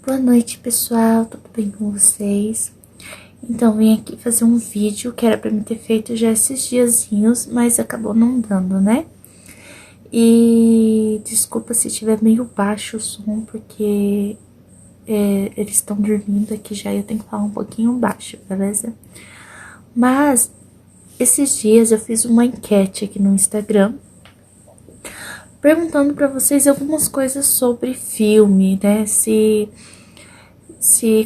Boa noite, pessoal, tudo bem com vocês? Então, vim aqui fazer um vídeo que era pra me ter feito já esses diazinhos, mas acabou não dando, né? E desculpa se estiver meio baixo o som, porque eles estão dormindo aqui já e eu tenho que falar um pouquinho baixo, beleza? Mas, esses dias eu fiz uma enquete aqui no Instagram, perguntando pra vocês algumas coisas sobre filme, né? Se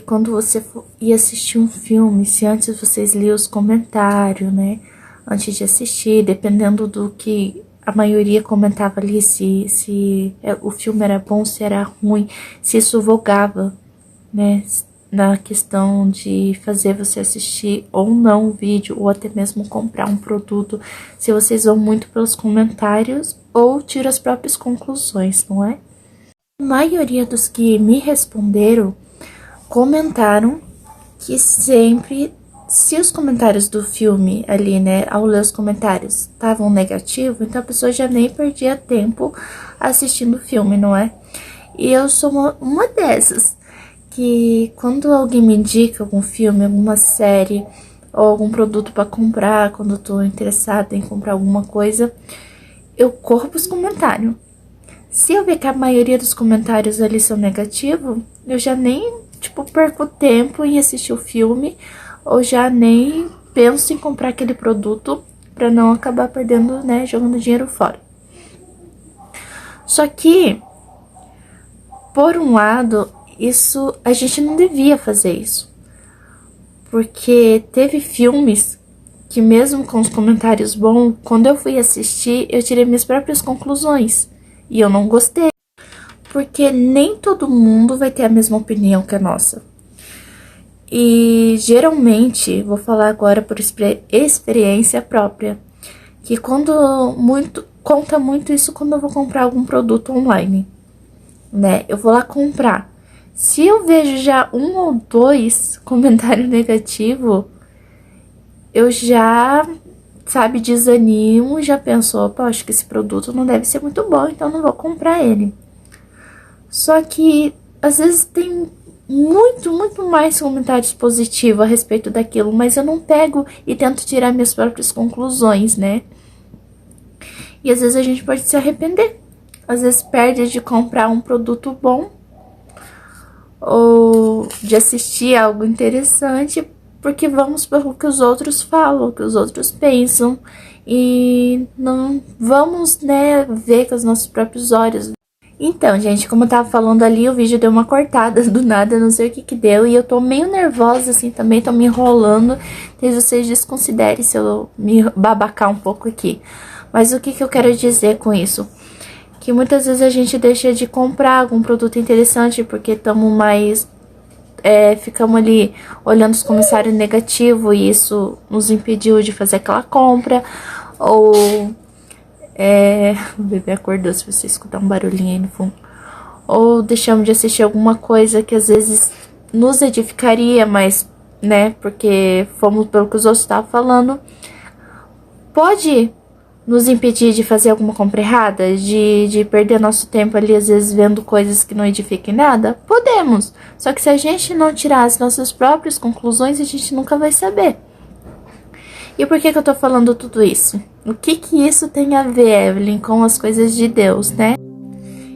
quando você ia assistir um filme, se antes vocês liam os comentários, né? Antes de assistir, dependendo do que a maioria comentava ali, se o filme era bom, se era ruim, se isso vogava, né? Na questão de fazer você assistir ou não o vídeo, ou até mesmo comprar um produto, se vocês vão muito pelos comentários ou tiram as próprias conclusões, não é? A maioria dos que me responderam comentaram que sempre, se os comentários do filme ali, né, ao ler os comentários estavam negativos, então a pessoa já nem perdia tempo assistindo o filme, não é? E eu sou uma dessas, que quando alguém me indica algum filme, alguma série ou algum produto para comprar, quando eu tô interessada em comprar alguma coisa, eu corro pros comentários. Se eu ver que a maioria dos comentários ali são negativos, eu já nem, perco tempo em assistir o filme, ou já nem penso em comprar aquele produto pra não acabar perdendo, né, jogando dinheiro fora. Só que, por um lado, isso, a gente não devia fazer isso. Porque teve filmes que mesmo com os comentários bons, quando eu fui assistir, eu tirei minhas próprias conclusões. E eu não gostei. Porque nem todo mundo vai ter a mesma opinião que a nossa. E geralmente, vou falar agora por experiência própria, que conta muito isso quando eu vou comprar algum produto online, né? Eu vou lá comprar. Se eu vejo já um ou dois comentários negativos, eu já, desanimo, já penso, opa, acho que esse produto não deve ser muito bom, então não vou comprar ele. Só que, às vezes, tem muito mais comentários positivos a respeito daquilo, mas eu não pego e tento tirar minhas próprias conclusões, né? E às vezes a gente pode se arrepender. Às vezes perde de comprar um produto bom ou de assistir algo interessante, porque vamos pelo que os outros falam, o que os outros pensam, e não vamos, né, ver com os nossos próprios olhos. Então, gente, como eu tava falando ali, o vídeo deu uma cortada do nada, não sei o que deu, e eu tô meio nervosa, assim, também tô me enrolando, talvez vocês desconsiderem se eu me babacar um pouco aqui. Mas o que eu quero dizer com isso? Que muitas vezes a gente deixa de comprar algum produto interessante, porque estamos mais... ficamos ali olhando os comentários negativos, e isso nos impediu de fazer aquela compra, ou... o bebê acordou, se você escutar um barulhinho aí no fundo. Ou deixamos de assistir alguma coisa que às vezes nos edificaria, mas, né, porque fomos pelo que os outros estavam falando. Pode nos impedir de fazer alguma compra errada, de perder nosso tempo ali, às vezes, vendo coisas que não edificam nada? Podemos. Só que se a gente não tirar as nossas próprias conclusões, a gente nunca vai saber. E por que eu tô falando tudo isso? O que isso tem a ver, Evelyn, com as coisas de Deus, né?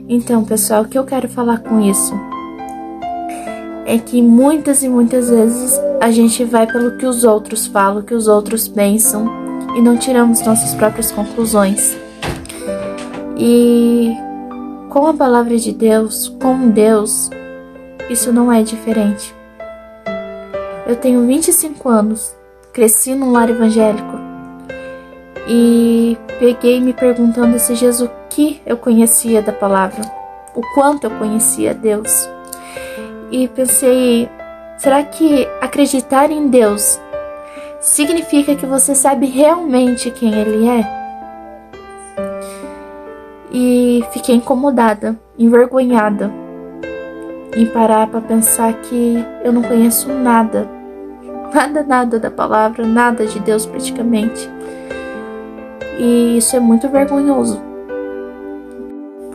Então, pessoal, o que eu quero falar com isso é que muitas e muitas vezes a gente vai pelo que os outros falam, o que os outros pensam, e não tiramos nossas próprias conclusões. E com a palavra de Deus, com Deus, isso não é diferente. Eu tenho 25 anos. Cresci num lar evangélico e peguei me perguntando esses dias o que eu conhecia da palavra, o quanto eu conhecia Deus. E pensei, será que acreditar em Deus significa que você sabe realmente quem Ele é? E fiquei incomodada, envergonhada em parar para pensar que eu não conheço nada da palavra, nada de Deus praticamente. E isso é muito vergonhoso.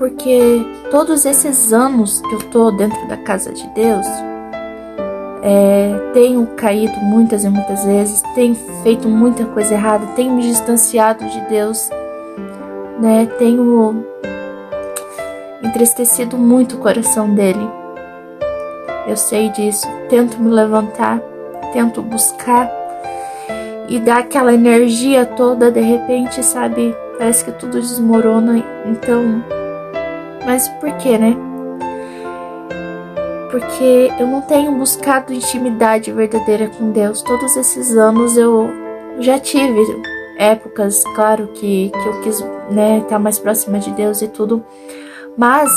porque todos esses anos que eu tô dentro da casa de Deus, tenho caído muitas e muitas vezes, tenho feito muita coisa errada, tenho me distanciado de Deus, né? Tenho entristecido muito o coração dele. Eu sei disso. Tento me levantar, tento buscar e dar aquela energia toda, de repente, sabe? Parece que tudo desmorona. Então, mas por quê, né? Porque eu não tenho buscado intimidade verdadeira com Deus. Todos esses anos eu já tive épocas, claro, que eu quis, né, estar mais próxima de Deus e tudo. Mas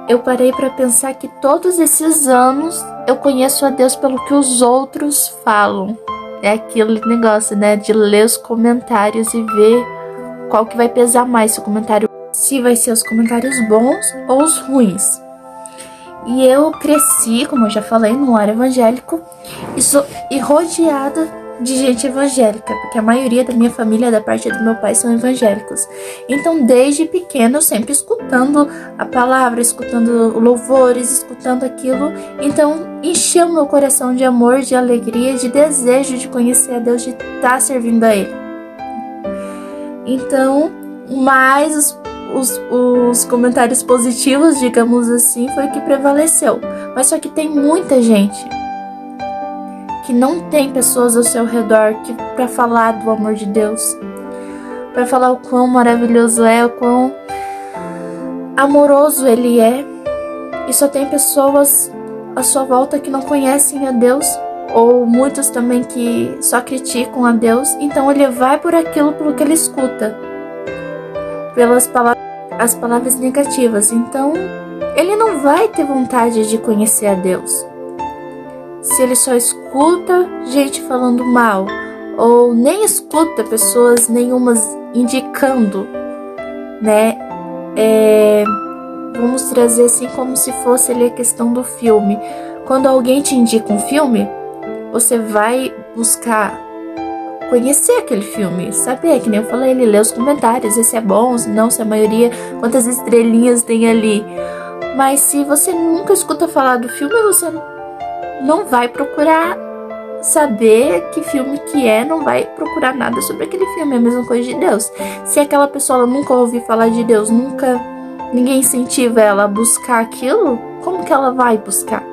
eu parei para pensar que todos esses anos eu conheço a Deus pelo que os outros falam. É aquele negócio, né, de ler os comentários e ver qual que vai pesar mais, se o comentário, se vai ser os comentários bons ou os ruins. E eu cresci, como eu já falei, num lar evangélico e rodeada de gente evangélica, porque a maioria da minha família, da parte do meu pai, são evangélicos. Então, desde pequena, eu sempre escutando a palavra, escutando louvores, escutando aquilo. Então, encheu meu coração de amor, de alegria, de desejo de conhecer a Deus, de estar servindo a Ele. Então, mais os comentários positivos, digamos assim, foi o que prevaleceu. Mas só que tem muita gente que não tem pessoas ao seu redor para falar do amor de Deus, para falar o quão maravilhoso é, o quão amoroso Ele é. E só tem pessoas à sua volta que não conhecem a Deus, ou muitos também que só criticam a Deus. Então ele vai por aquilo, pelo que ele escuta, pelas as palavras negativas. Então ele não vai ter vontade de conhecer a Deus se ele só escuta gente falando mal, ou nem escuta pessoas nenhumas indicando, né? Vamos trazer assim como se fosse ali a questão do filme. Quando alguém te indica um filme, você vai buscar conhecer aquele filme, saber, que nem eu falei, ele lê os comentários, se é bom, se não, se a maioria, quantas estrelinhas tem ali. Mas se você nunca escuta falar do filme, você não vai procurar saber que filme que é, não vai procurar nada sobre aquele filme. É a mesma coisa de Deus. Se aquela pessoa nunca ouviu falar de Deus, ninguém incentiva ela a buscar aquilo, como que ela vai buscar?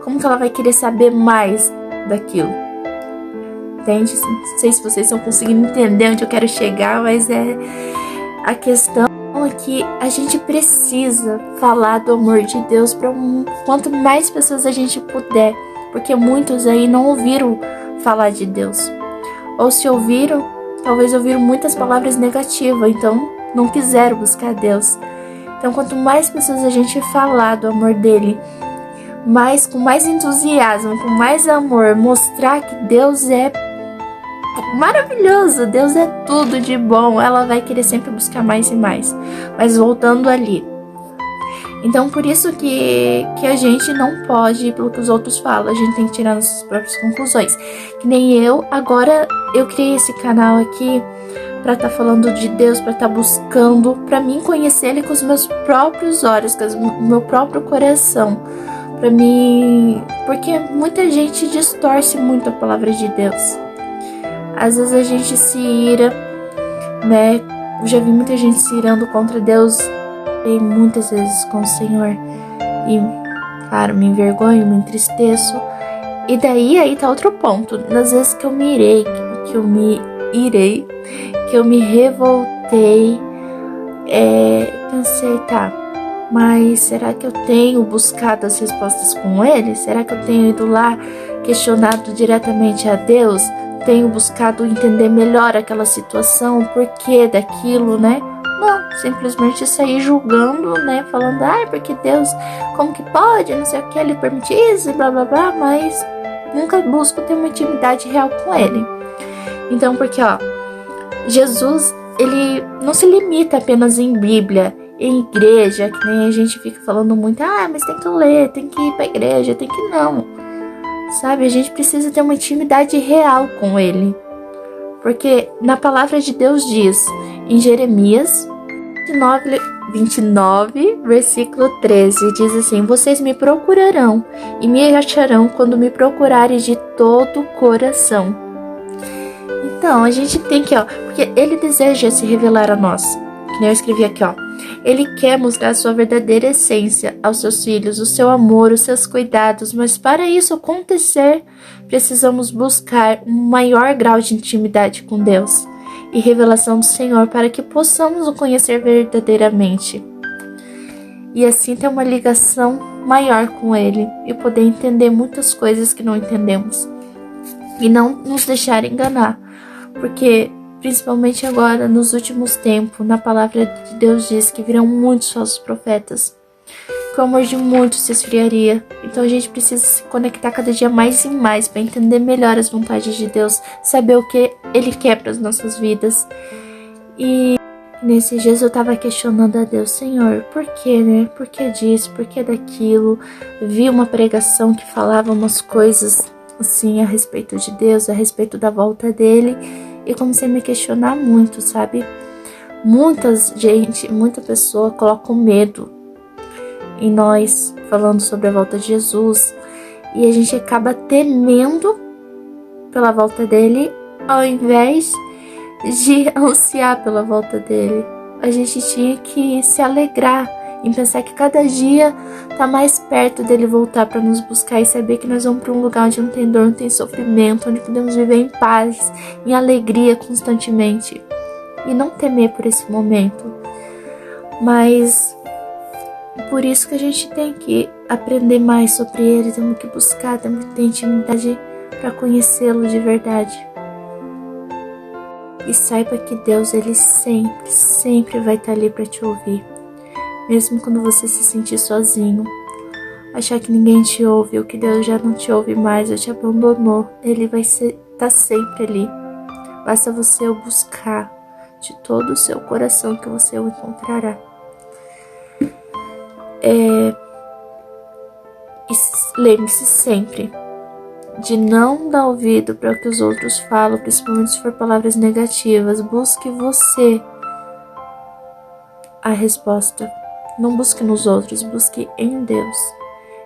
Como que ela vai querer saber mais daquilo? Entende? Não sei se vocês estão conseguindo entender onde eu quero chegar, mas a questão é que a gente precisa falar do amor de Deus para quanto mais pessoas a gente puder, porque muitos aí não ouviram falar de Deus, ou se ouviram, talvez ouviram muitas palavras negativas, então não quiseram buscar Deus. Então, quanto mais pessoas a gente falar do amor dele, com mais entusiasmo, com mais amor, mostrar que Deus é maravilhoso, Deus é tudo de bom, ela vai querer sempre buscar mais e mais. Mas voltando ali, então por isso que a gente não pode ir pelo que os outros falam, a gente tem que tirar nossas próprias conclusões. Que nem eu, agora eu criei esse canal aqui para estar falando de Deus, para estar buscando, para mim conhecer Ele com os meus próprios olhos, com o meu próprio coração, para mim, porque muita gente distorce muito a palavra de Deus. Às vezes a gente se ira, né? Eu já vi muita gente se irando contra Deus e muitas vezes com o Senhor. E, claro, me envergonho, me entristeço. E daí, aí tá outro ponto. Nas vezes que eu me irei, que eu me revoltei, pensei, tá, mas será que eu tenho buscado as respostas com Ele? Será que eu tenho ido lá, questionado diretamente a Deus? Tenho buscado entender melhor aquela situação, o porquê daquilo, né? Não, simplesmente sair julgando, né? Falando, porque Deus, como que pode, não sei o que, Ele permite isso, blá blá blá, mas nunca busco ter uma intimidade real com Ele. Então, porque, Jesus, Ele não se limita apenas em Bíblia, em igreja, que nem a gente fica falando muito, mas tem que ler, tem que ir pra igreja, tem que não. Sabe, a gente precisa ter uma intimidade real com Ele. Porque na palavra de Deus diz, em Jeremias 29, versículo 13, diz assim: vocês me procurarão e me acharão quando me procurarem de todo o coração. Então, a gente tem que, porque ele deseja se revelar a nós. Que nem eu escrevi aqui, Ele quer mostrar a sua verdadeira essência aos seus filhos, o seu amor, os seus cuidados, mas para isso acontecer, precisamos buscar um maior grau de intimidade com Deus e revelação do Senhor para que possamos o conhecer verdadeiramente. E assim ter uma ligação maior com Ele e poder entender muitas coisas que não entendemos. E não nos deixar enganar, porque principalmente agora, nos últimos tempos, na palavra de Deus diz que virão muitos falsos profetas, que o amor de muitos se esfriaria. Então a gente precisa se conectar cada dia mais e mais para entender melhor as vontades de Deus, saber o que Ele quer para as nossas vidas. E nesses dias eu estava questionando a Deus: Senhor, por que, né? Por que disso? Por que daquilo? Vi uma pregação que falava umas coisas assim a respeito de Deus, a respeito da volta dele. E comecei a me questionar muito, sabe? Muita pessoa coloca medo em nós, falando sobre a volta de Jesus. E a gente acaba temendo pela volta dele, ao invés de ansiar pela volta dele. A gente tinha que se alegrar em pensar que cada dia tá mais perto dele voltar para nos buscar e saber que nós vamos para um lugar onde não tem dor, não tem sofrimento, onde podemos viver em paz, em alegria constantemente e não temer por esse momento. Mas por isso que a gente tem que aprender mais sobre ele, temos que buscar, temos que ter intimidade para conhecê-lo de verdade. E saiba que Deus, ele sempre vai estar ali para te ouvir. Mesmo quando você se sentir sozinho, achar que ninguém te ouve, ou que Deus já não te ouve mais, ou te abandonou, Ele vai estar sempre ali. Basta você o buscar de todo o seu coração que você o encontrará. E lembre-se sempre de não dar ouvido para o que os outros falam, principalmente se for palavras negativas. Busque você a resposta. Não busque nos outros, busque em Deus.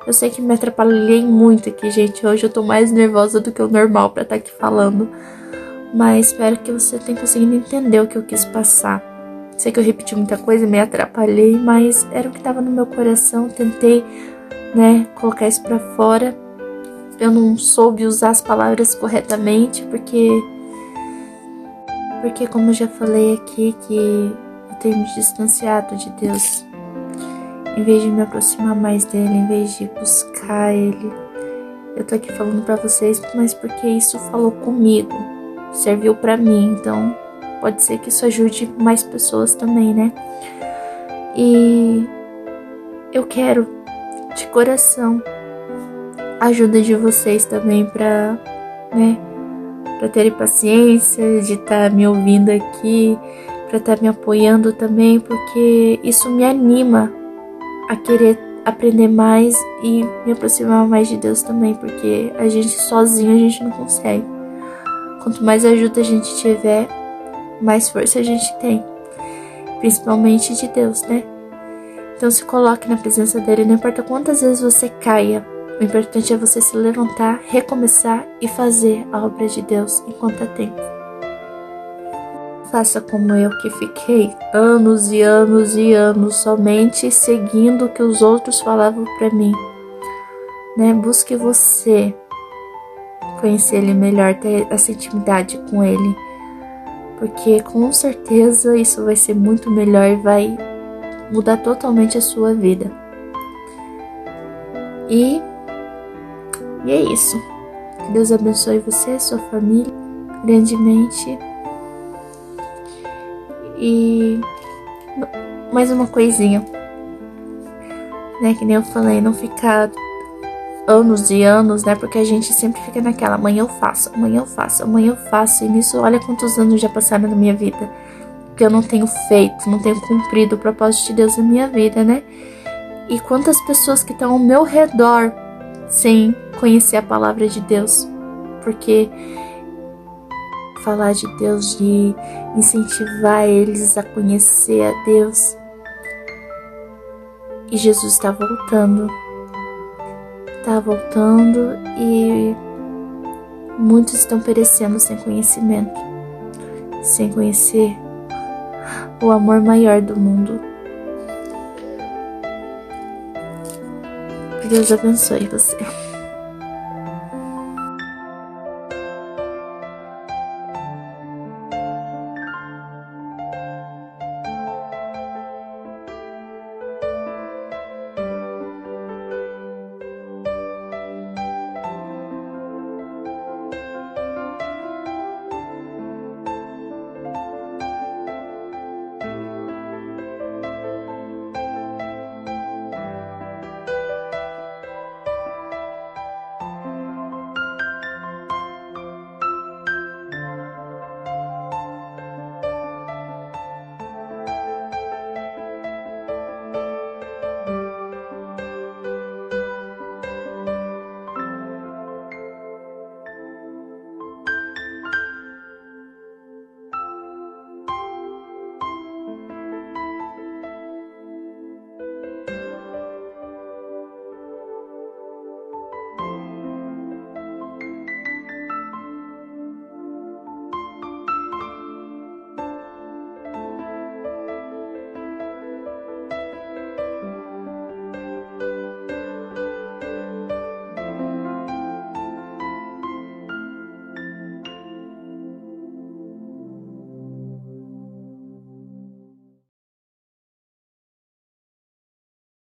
Eu sei que me atrapalhei muito aqui, gente. Hoje eu tô mais nervosa do que o normal pra estar aqui falando. Mas espero que você tenha conseguido entender o que eu quis passar. Sei que eu repeti muita coisa, me atrapalhei, mas era o que tava no meu coração. Tentei, colocar isso pra fora. Eu não soube usar as palavras corretamente, porque como eu já falei aqui, que eu tenho me distanciado de Deus. Em vez de me aproximar mais dele, em vez de buscar ele. Eu tô aqui falando pra vocês, mas porque isso falou comigo, serviu pra mim, então pode ser que isso ajude mais pessoas também, né? E eu quero, de coração, a ajuda de vocês também pra terem paciência, de estar me ouvindo aqui, pra estar me apoiando também, porque isso me anima a querer aprender mais e me aproximar mais de Deus também, porque a gente sozinho a gente não consegue. Quanto mais ajuda a gente tiver, mais força a gente tem, principalmente de Deus, né? Então se coloque na presença dele, não importa quantas vezes você caia, o importante é você se levantar, recomeçar e fazer a obra de Deus enquanto há tempo. Faça como eu, que fiquei anos e anos e anos somente seguindo o que os outros falavam pra mim. Busque você conhecer ele melhor, ter essa intimidade com ele. Porque com certeza isso vai ser muito melhor e vai mudar totalmente a sua vida. E é isso. Que Deus abençoe você, sua família, grandemente. E mais uma coisinha, que nem eu falei, não ficar anos e anos, porque a gente sempre fica naquela, amanhã eu faço, e nisso olha quantos anos já passaram na minha vida, que eu não tenho feito, não tenho cumprido o propósito de Deus na minha vida, e quantas pessoas que estão ao meu redor sem conhecer a palavra de Deus, porque falar de Deus, de incentivar eles a conhecer a Deus. E Jesus está voltando. Está voltando e muitos estão perecendo sem conhecimento, sem conhecer o amor maior do mundo. Que Deus abençoe você.